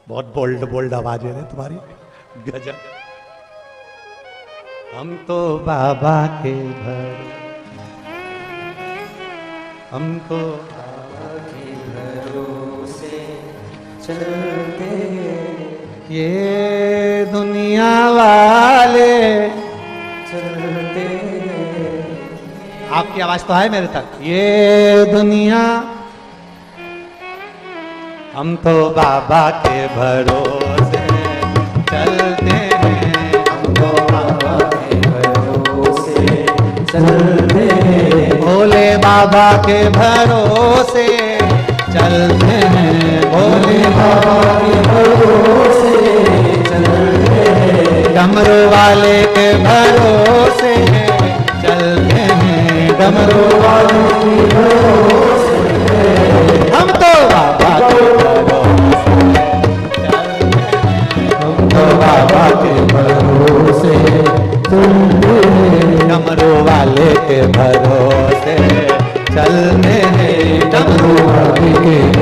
बहुत बोल्ड आवाज है तुम्हारी, गजब। हम तो बाबा के हमको बाबा के भरोसे चलते, ये दुनिया वाले चलते। आपकी आवाज तो है मेरे तक। ये दुनिया, हम तो बाबा के भरोसे चलते हैं, हम तो बाबा के भरोसे चलते हैं, भोले बाबा के भरोसे चलते हैं, भोले बाबा के भरोसे चलते हैं, डमरू वाले के भरोसे चलते हैं, डमरू वाले के भरोसे। हम तो बाबा के बाबा के भरोसे चलते हैं, डमरू वाले के भरोसे चलते हैं, डमरू वाले के